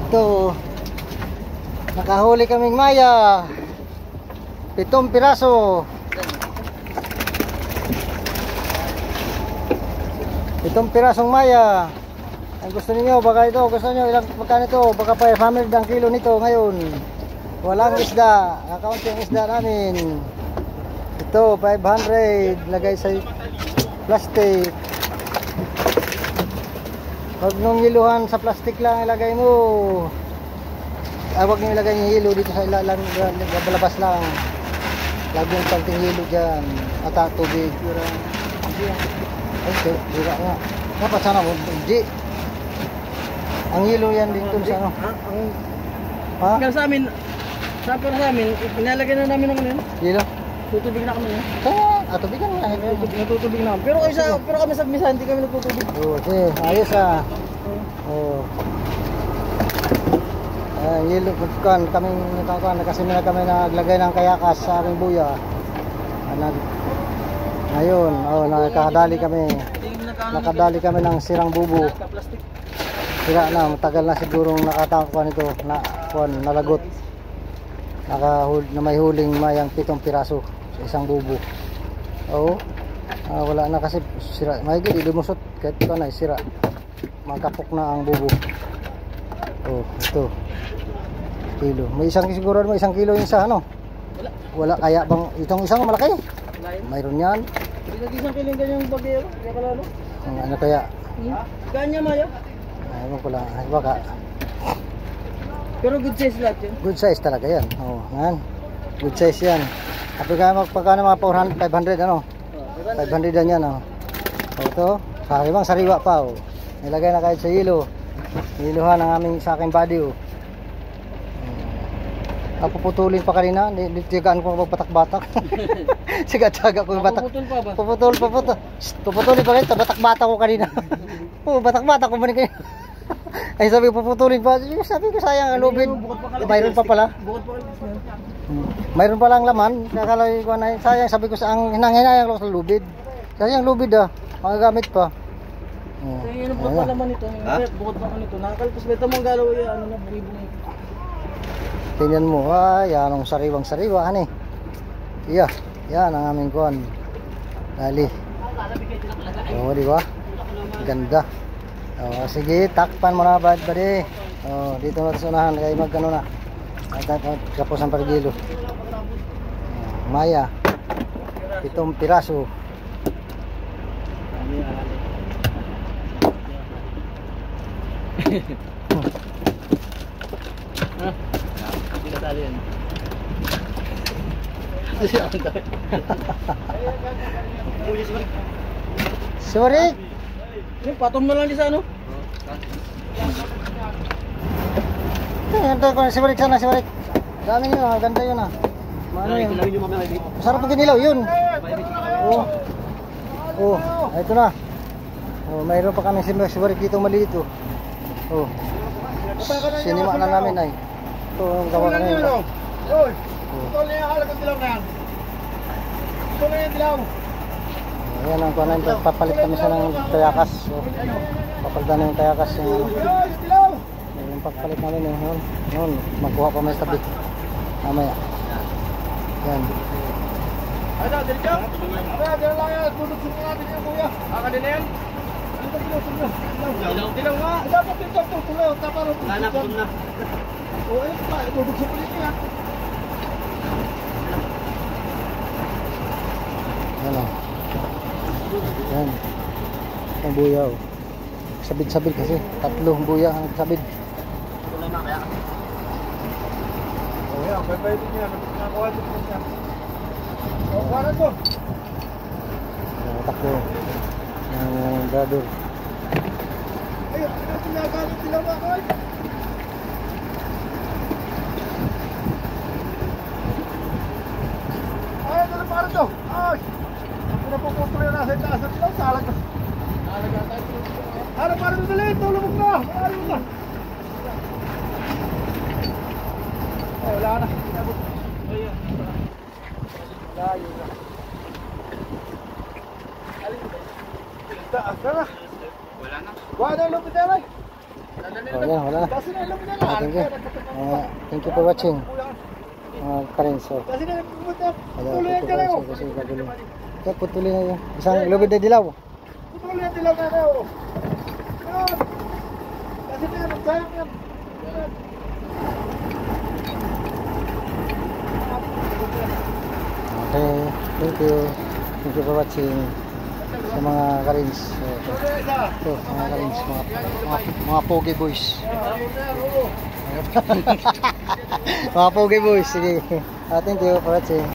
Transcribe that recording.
Ito, nakahuli kaming maya. 7 piraso. 7 pirasong maya. Ang gusto niyo, baka ito, gusto niyo ilang magkano ito? Baka 500 ang kilo nito ngayon. Walang isda, kakaunti ang isda namin. Ito 500, lagay sa plastic. Huwag nung hiluhan sa plastic lang ilagay mo. Huwag nyo ilagay yung hilo dito sa ilalang, labas lang. Lagi yung konting hilo dyan. At tubig. Ay, dira nga. Dapat sana mo, hindi. Ang hilo yan dito sa ano. Ha? Kaya sa amin, para sa amin, inalagay na namin ng ano yun. Hilo? Tutubig na kami yun. Tubigan na. Natutubig na kami. Pero kami sa misa, hindi kami nagtutubig. Okay, ayos ah. Hilo kan kami kasi na kami naglagay ng kayakas sa aming buya. Ngayon, nakadali kami ng sirang bubo. Sira na, matagal na sigurong nakatakuan ito nalagot. Na may huling mayang 7 piraso sa isang bubo. Wala na kasi sira. Mahigit ilumusot kahit ito na sira. Magkapok na ang bubo. Ito. Kilo. May siguro may 1 kilo yung isa ano? Wala kaya bang itong isang malaki? Mayroon yan. Hindi nag-1 kilo yung ganyang bagay kaya kalalo. Ano kaya? Kanya maya? Ayun ko lang. Baka. Pero good size lahat yun? Good size talaga yan. Yan. Good size yan. Pagkano mga 400, 500 ano? 500 yan yan. Ito. Sariwa pa. Nilagay na kahit sa hilo. Hiluhan ang aming sa aking body. Napuputulin pa kanina. Tiyagaan ko batak-batak. Sigat-tiyaga ko batak. Puputulin pa kanina. Batak-batak ko kanina. Batak-batak ko ba kanina? Ay sabi puputulin pa. Sabi ko sayang ang lubid. Mayroon pa pala. Mayroon pa lang laman. Kakalay ko na sayang. Sabi ko ang hinang-hinayang ko sa lubid. Sayang lubid magagamit pa. Yung bukod pa laman ito. Bukod pa nito. Nakakalpos beta mong galaw ano na bungi-bungi. Tingnan mo, yan ang sariwang-sariwa iya, yan ang aming kuhan. Dali. Di ba? Ganda. Sige, takpan mo na bad-badi. Dito na sa unahan kaya magkano na. Kapos ang pargilo. Maya. 7 piraso. Tali yan. Sorry. Patom na lang di sa ano? Ito ko si Barik sana, si Barik. Dami yun, ganda yun Ano yun? Sarap ang kinilaw yun. Ito na. Mayroon pa kami si Barik dito maliit. Sinima na namin ay. Ito ang gawa ka ngayon. Ito na yung halagang dilaw na yan. Ito na yung dilaw. Ayan ang kuha na. Papalit kami sa ng tayakas. Papalitan na yung tayakas. Yung pagpalit namin yun. Magkuha pa may tabi. Mamaya. Yan. Ay na, dali ka. Dali lang yan. Tutugsun natin yung kuya. Din na yan. Dilaw nga. Dapat ito. Wala na. Ayun pa, itutugsun ulit niya. Yan. Ang buya sabid-sabid kasi. 3 buya ang sabid. Ito na kaya. Yan, bye-bye din yan. Nakuha din siya. Kuha na to. Takbo. Ang brother. Ayun, pinagalit sila mga kayo. Para to. Ay. Ako na puputol yung nasa itaas at ilaw. Salag na. Para dali. Tulubog na. Ayun na. Wala na. Layo na. Taas na. Wala na. Wala na lupit na. Wala na. Oh, yan, wala na. Kasi na alam niya Ah, thank you. Thank you for watching. Mga karin, so. Kasi na pumunta. Wala, Tuloy ka lang. kasi bagulo. Kaya putuloy na yun. Isang lubid na dilaw. Tuloy ang dilaw na raw. Kasi na sayang yan. Okay, thank you. Thank you for watching. Sa mga karins. So, ito, mga karins. Mga pogi boys. Mga pogi boys. Sige. Thank you for watching.